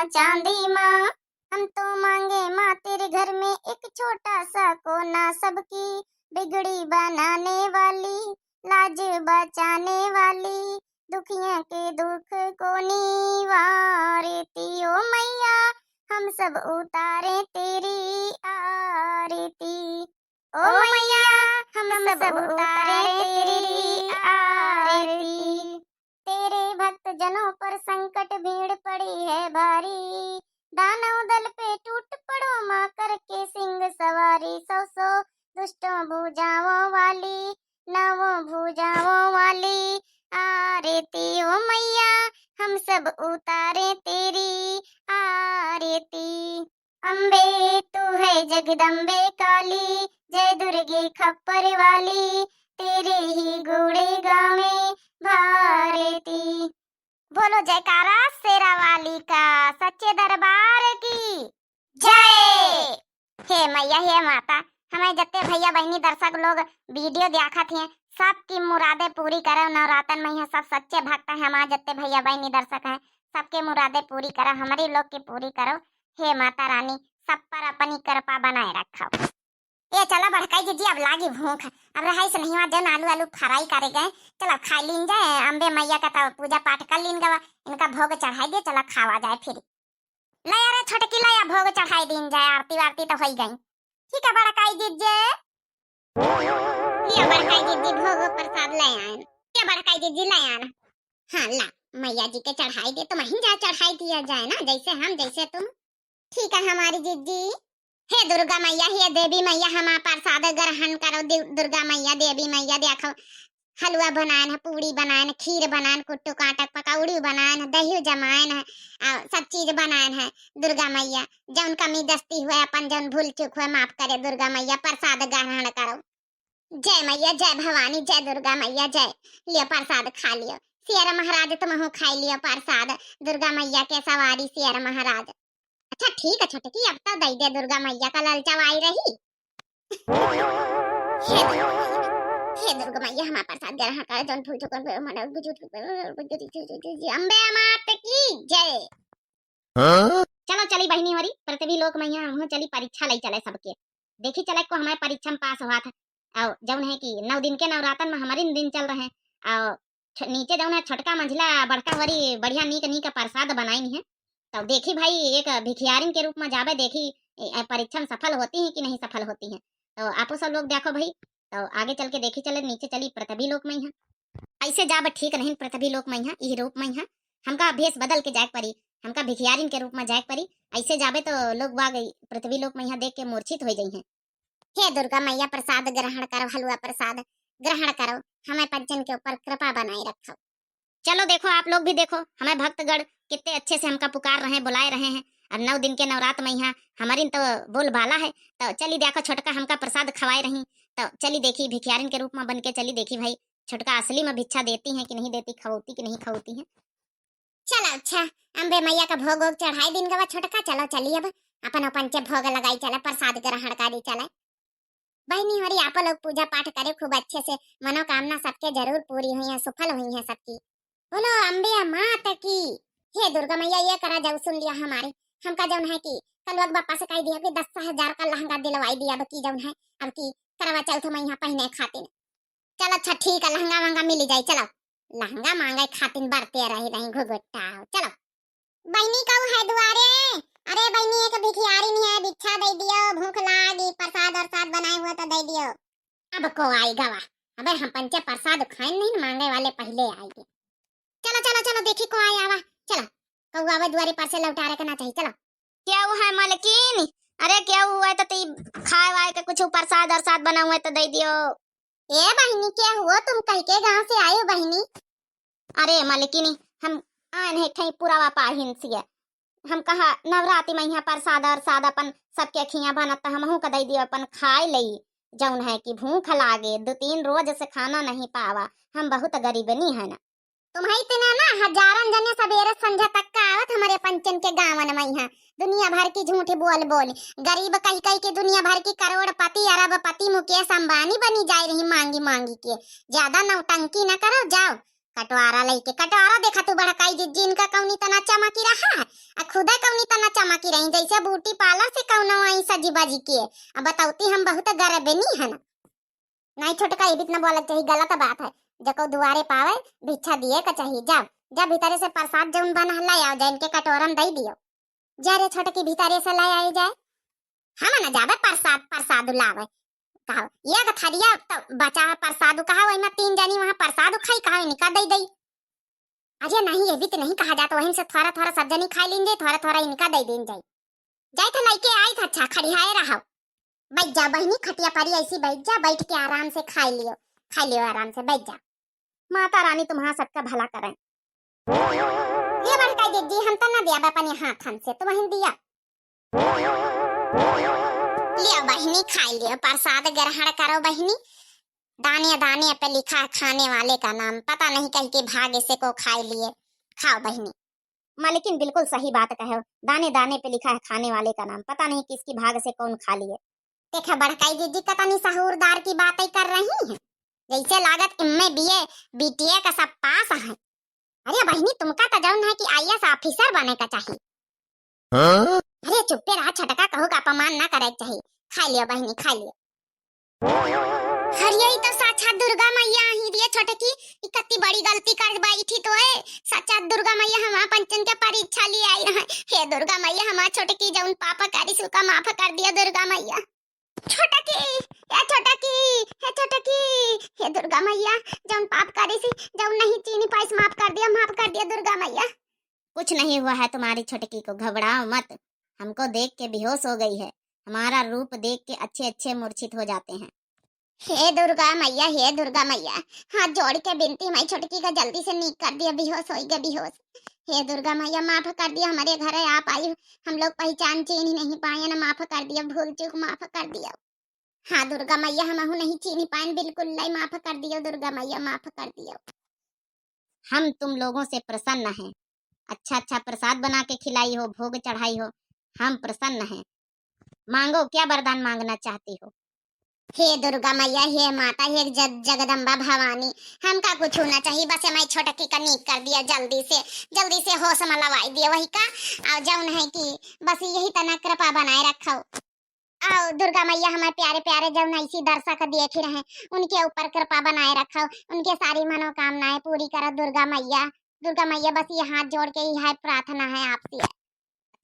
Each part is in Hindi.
चांदी माँ। हम तो मांगे माँ तेरे घर में एक छोटा सा कोना, सबकी बिगड़ी बनाने वाली, लाज बचाने वाली, दुखियों के दुख को निवारती ओ मैया, हम सब उतारे तेरी आरती। ओ मैया हम सब उतारे तेरी आरती। तेरे भक्त जनों पर संकट भीड़ पड़ी है भारी, दानव दल पे टूट पड़ो माँ करके सिंह सवारी। सौ सौ दुष्टों भुजाओं वाली, नवों भुजाओं वाली आरती ओ मैया, हम सब उतारे तेरी आरती। अम्बे तू है जगदम्बे काली, जय दुर्गे खप्पर वाली, तेरे ही गुणे गावे भारती। बोलो जयकारा शेरा वाली का, सच्चे दरबार की जय। हे मैया हे माता, हमें जत्ते भैया बहनी दर्शक लोग वीडियो देखत हैं, सबकी मुरादें पूरी करो। नवरातन में यहाँ सब सच्चे भक्त हैं, हमारे जत्ते भैया बहनी दर्शक हैं, सबके मुरादें पूरी करो, हमारी लोग की पूरी करो। हे माता रानी सब पर अपनी कृपा बनाए रखो। ये चला बड़काई जीजी, अब लागी भूख, अब रहाई से नहीं जन आलू आलू फ्राई करे गए, चलो खा लीन जाए। अम्बे मैया का तो पूजा पाठ कर लीन गवा, इनका भोग चढ़ाई दे, चलो खावा जाए फिर। ले यार छोटकी ला या भोग चढ़ाई दीन जाए, आरती वारती तो हो गई। ठीक है बड़काई जीजी, ये बड़काई जीजी भोग प्रसाद ले आए, ये बड़काई जीजी ले आना। हाँ ला मैया जी के चढ़ाई दे, तो वहीं जा चढ़ाई दिया जाए ना, जैसे हम जैसे तुम। ठीक है हमारी जीजी। हे दुर्गा मैया हे देवी मैया, हम प्रसाद ग्रहण करो। दुर्गा मैया देवी मैया देखो, हलवा बनाए है, पूड़ी बनाए है, खीर बनाए, कुट्टू काटक पकौड़ी बनाए है, दही जमाए है, सब चीज बनाए है। दुर्गा मैया जौन कमी दस्ती हुए अपन जौन भूल चूक हुए माफ करे दुर्गा मैया, प्रसाद ग्रहण करो। जय मैया जय भवानी जय दुर्गा मैया जय। लियो प्रसाद खा लियो, शेर महाराज तुम हो खाई लियो प्रसाद, दुर्गा मैया के सवारी शेर महाराज। अच्छा ठीक है छोटकी, अब तो दई दे दुर्गा मैया का ललचावाई रही। हे दुर्गा मैया हमारा प्रसाद ग्रहण कर, जौन फूल चुकन पे मना अम्बे माता की जय। चलो चली बहनी हमारी पृथ्वी लोक मैया, हम चली परीक्षा लाई चले सबके, देखी चले को हमारे परीक्षा में पास हुआ था। और जौन है कि 9 दिन के नवरातन में हमारे दिन चल रहे हैं, और नीचे जौन है छोटका मंझला बड़का वरी बढ़िया नीक नीक प्रसाद बनाई है। तो देखी भाई एक भिखियारिन के रूप में जावे, देखी परीक्षा में सफल होती है कि नहीं सफल होती है। तो आपो सब लोग देखो भाई, तो आगे चल के देखी चले, नीचे चली पृथ्वी लोक में यहाँ ऐसे जावे ठीक नहीं, पृथ्वी लोक में यहाँ इस रूप में यहाँ हमका भेष बदल के जाए परी, हमका भिखियारिन के रूप में जाए परी। ऐसे जावे तो लोग बाग पृथ्वी लोक में यहाँ देख के मूर्छित हो गई हैं। हे दुर्गा मैया प्रसाद ग्रहण करो, हलवा प्रसाद ग्रहण करो, हमें पंचन के ऊपर कृपा बनाए रखो। चलो देखो आप लोग भी देखो, हमें भक्तगण कितने अच्छे से हमका पुकार रहे हैं, बुलाए रहे हैं। और 9 दिन के नवरात में यहाँ हमारी तो बोल बाला है। तो चली देखो छोटका हमका प्रसाद खवाए रही, तो चली देखी भिखियारिन के रूप में बन के चली देखी भाई छोटका असली में भिक्षा देती है कि नहीं देती, खवोती कि नहीं खवोती है। चलो अच्छा अम्बे मैया का भोग वोग चढ़ाई दिन गवा छोटका, चलो चलिए अब अपन पंचे भोग लगाई चले, प्रसाद ग्रहण करी चले। बहनी हरी आप लोग पूजा पाठ करे खूब अच्छे से, मनोकामना सबके जरूर पूरी हुई है, सफल हुई है सबकी। बोलो अम्बे माता की। हे दुर्गा मैया ये करा जाओ, सुन लिया हमारे, हमका जौन है कि कल वक्त बापा से कह दिया कि 10,000 का लहंगा दिलवाई दिया, अब की जौन है अब की करवा चौथ में यहाँ पहने खातिर। चलो अच्छा ठीक है लहंगा महंगा मिल जाए, चलो लहंगा मांगे खातिर बरते रही नहीं घुघुट्टा। चलो बहनी कहू है दुआरे, अरे बहनी एक भिखियारी नहीं है, भिक्षा दे दियो, भूख लागी, प्रसाद और साथ बनाए हुए तो दे दियो। अब को आई गवा, अबे हम पंचे प्रसाद खाए नहीं, मांगे वाले पहले आएंगे। चलो चलो चलो देखी को आई आवा, चलो कौआ आवा द्वारे पर से लौटा रखना चाहिए। चलो क्या हुआ है मालकिन, अरे क्या हुआ है, तो खाए वाए के कुछ प्रसाद और साथ बना हुआ है तो दे दियो। ए बहनी क्या हुआ, तुम कह के गांव से आए हो बहनी? अरे मालकिन हम आन है कहीं पुरावा पाहिन से, हम कहा नवरात्रि में यहाँ प्रसाद और साद अपन सबके खिया बनता, हमहू का दे दियो अपन खाए लई, जौन है कि भूख लागे 2-3 रोज से खाना नहीं पावा, हम बहुत गरीबनी है ना। तुम्हारी इतना ना हजारन जने सवेरे संध्या तक का आवत हमारे पंचन के गांवन में यहाँ, दुनिया भर की झूठी बोल बोल गरीब कही कही के दुनिया भर की करोड़पति अरबपति मुकेश अंबानी बनी जा रही मांगी मांगी के। ज्यादा नौटंकी न करो, जाओ कटवारा लेके, कटवारा देखा तू बड़काई जिनका कौनी तना चमकी रहा है, खुदा कौनी रही जैसे ब्यूटी पार्लर से कौनो आई सजी बाजी के। अब बताऊती हम बहुत गरबे नहीं है ना। नहीं छोटका ये भी इतना बोलना चाहिए, गलत बात है। जको दुआरे पावे भिक्षा दिए का चाहिए। जब जब भीतरे से प्रसाद जौन बना लाई आओ जाए इनके कटोरन दे दियो। जा रे छोटकी भीतरे से लाई आई जाए। हम ना जावे प्रसाद प्रसाद लावे कहा ये थरिया तो बचा है प्रसाद कहा वही में 3 जनी वहां प्रसाद खाई कहा इनका दे दई। अरे नहीं ये भी तो नहीं कहा जाता, वहीं से थोड़ा थोड़ा सब जनी खा लेंगे, थोड़ा थोड़ा इनका दे दें जाए। जाए तो लइके आई था अच्छा खड़ी हाय रहा। बैठ जा बहनी खटिया पारी ऐसी बैठ जा, बैठ के आराम से खा लियो आराम से बैठ जा। माता रानी तुम्हारा सबका भला करे। ये बड़का दीदी हम तो ना दिया अपने हाथ हम से तो वहीं दिया। लियो बहनी खा लियो प्रसाद ग्रहण करो बहनी। दाने दाने पे लिखा है खाने वाले का नाम, पता नहीं कहीं के भाग्य से को खा लिए। खाओ बहनी। माँ लेकिन बिल्कुल सही बात कहो, दाने दाने पे लिखा है खाने वाले का नाम, पता नहीं किसकी भाग से कौन खा लिए। देखा बड़काई दीदी कतनी सहूरदार की बातें कर रही हैं, जैसे लागत इनमें बीटीए का सब पास है। अरे बहनी तुमका तो जौन है कि आईएएस ऑफिसर बने का चाहिए। अरे चुप्पे रहा छटका कहो का अपमान ना करे चाहिए। खा लियो बहनी खा लियो। हरिया तो साक्षात दुर्गा मैया ही दिए छोटकी कितनी बड़ी गलती कर बैठी तो है। साक्षात दुर्गा मैया हमारा पंचन के परीक्षा लिए आई रहा। हे दुर्गा मैया हमारा छोटकी जौन पापा करी सुका माफ कर दिया दुर्गा मैया। छोटकी हे छोटकी हे छोटकी हे दुर्गा मैया जौन पाप करी सी जौन नहीं चीनी पाइस माफ कर दिया दुर्गा मैया। कुछ नहीं हुआ है तुम्हारी छोटकी को, घबराओ मत। हमको देख के बेहोश हो गई है, हमारा रूप देख के अच्छे अच्छे मूर्छित हो जाते हैं। हे दुर्गा मैया हाथ जोड़ के बिनती मैं छोटकी का जल्दी से नीक कर दिया, बेहोश हो गया बेहोश। हे दुर्गा मैया माफ कर दिया, हमारे घर आप आई हम लोग पहचान चीन ही नहीं पाए ना, माफ कर दिया भूल चूक माफ कर दिया। हाँ दुर्गा मैया हम नहीं चीनी पाए बिल्कुल नहीं, माफ कर दियो दुर्गा मैया माफ कर दियो। हम तुम लोगों से प्रसन्न हैं, अच्छा अच्छा प्रसाद बना के खिलाई हो, भोग चढ़ाई हो, हम प्रसन्न हैं। मांगो क्या वरदान मांगना चाहती हो। हे दुर्गा मैया हे माता हे जगदम्बा भवानी हमका कुछ होना चाहिए, बस मैं छोटकी का नीक कर दिया जल्दी से होश में लवाई दिया वही का। और जौन है कि बस यही तना कृपा बनाए रखो। आओ दुर्गा मैया हमारे प्यारे प्यारे जौन ऐसी दर्शक देख रहे उनके ऊपर कृपा बनाए रखो, उनके सारी मनोकामनाएं पूरी करो दुर्गा मैया बस ये हाथ जोड़ के ही है प्रार्थना है आपसे।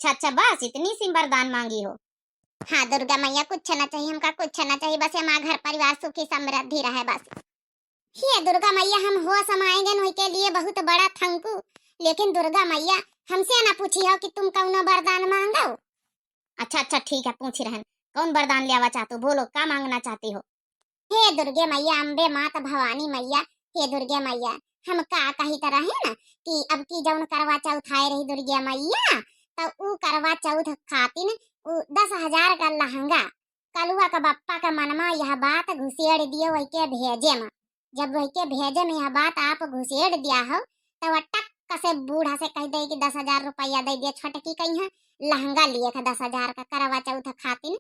अच्छा बस इतनी सी वरदान मांगी हो। हाँ दुर्गा मैया कुछ ना चाहिए हमका, कुछ ना चाहिए, बस हमारा घर परिवार सुखी समृद्धि रहे बस। हे दुर्गा मैया हम हो समाएंगे नहीं के लिए बहुत बड़ा थंकू, लेकिन दुर्गा मैया हमसे ना पूछी हो कि तुम कौन वरदान मांगो। अच्छा ठीक है पूछ रहे कौन वरदान लेवा चाहते हो, बोलो क्या मांगना चाहती हो। हे दुर्गे मैया अम्बे माता भवानी मैया हे दुर्गे मैया हम का कही तरह है ना कि अब की जौन करवा चौथ आए रही दुर्गे मैया तो ऊ करवा चौथ खातिन 10,000 का लहंगा कलुआ का बप्पा का मनमा यह बात घुसेड़ दियो वही के भेजे में। जब वही के भेजे में यह बात आप घुसेड़ दिया हो तो वह टक से बूढ़ा से कह दे कि 10,000 रुपया दे दिया। छोटकी कहीं लहंगा लिए था 10,000 का करवा चौथ खातिन।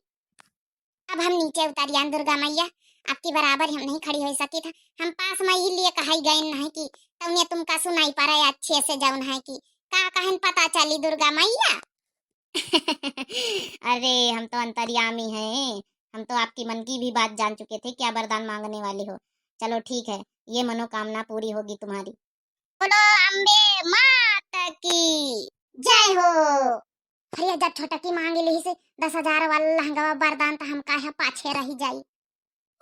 अब हम नीचे उतारिया दुर्गा मैया आपकी बराबर हम नहीं खड़ी हो सकी था, हम पास में ही लिए कहा गए नहीं कि तुमने तुमका सुनाई पड़ा अच्छे से जौन है कि का कहन पता चली दुर्गा मैया। अरे हम तो अंतर्यामी हैं, हम तो आपकी मन की भी बात जान चुके थे क्या वरदान मांगने वाले हो। चलो ठीक है ये मनोकामना पूरी होगी तुम्हारी। बोलो अम्बे माता की जय हो। अरे जब छोटकी मांगे ली से 10,000 वाला लहंगा वरदान तो हम काहे पाछे रही जाई।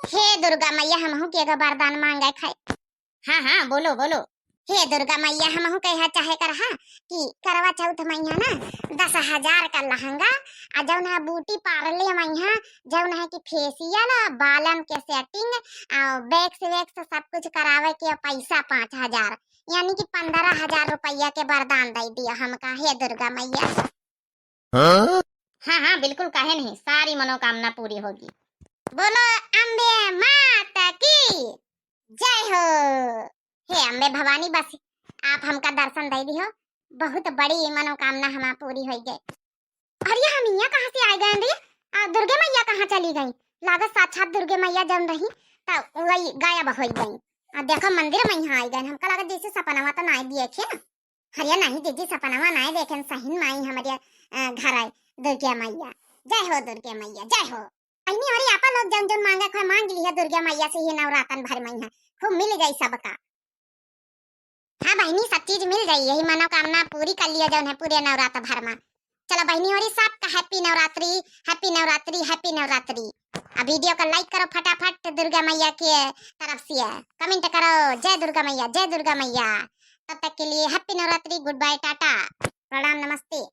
हे दुर्गा मैया हम के वरदान मांगे खाए। हाँ बोलो बोलो। हे दुर्गा मैया हम कह चाहे कर कि करवा चौथ मैया ना 10,000 का लहंगा आ जौन है ब्यूटी पार्लर मैया जौन है कि फेसियल बालन के सेटिंग और वैक्स सब कुछ करावे के पैसा 5,000 यानी कि 15,000 रुपया के वरदान दे दिया हमका। हे दुर्गा मैया हाँ बिल्कुल काहे नहीं, सारी मनोकामना पूरी होगी। बोलो अम्बे माता की जय हो। हे अम्बे भवानी बस आप हमका दर्शन दे दियो, बहुत बड़ी मनोकामना हमारी पूरी हो गई। अरे हम यहाँ कहाँ से आ गए रे, दुर्गे मैया कहाँ चली गई। लागत साक्षात दुर्गे मैया जम रही तो वही गायब हो गई। देखो मंदिर में यहाँ आ गए, हमका लगा जैसे सपनावा तो नहीं देखे ना। हरिया नहीं दीदी सपनावा नहीं देखे, सही में आई हमारे घर आए दुर्गा मैया, जय हो दुर्गा मैया, जय हो। बहनी और आपा लोग जन जन मांगा खा मांग लिया दुर्गा मैया से, ये नवरातन भर मैया खूब मिल जाई सबका। हाँ बहनी, सब चीज मिल जाई, यही मनोकामना पूरी कर लिया जौन है पूरे नवरात्र भर में। चलो बहनी और सबका happy Navratri, happy Navratri, happy Navratri. अब वीडियो को लाइक करो फटाफट दुर्गा मैया के तरफ से, कमेंट करो जय दुर्गा मैया, जय दुर्गा मैया। तब तक के लिए happy Navratri, goodbye, tata, प्रणाम, नमस्ते।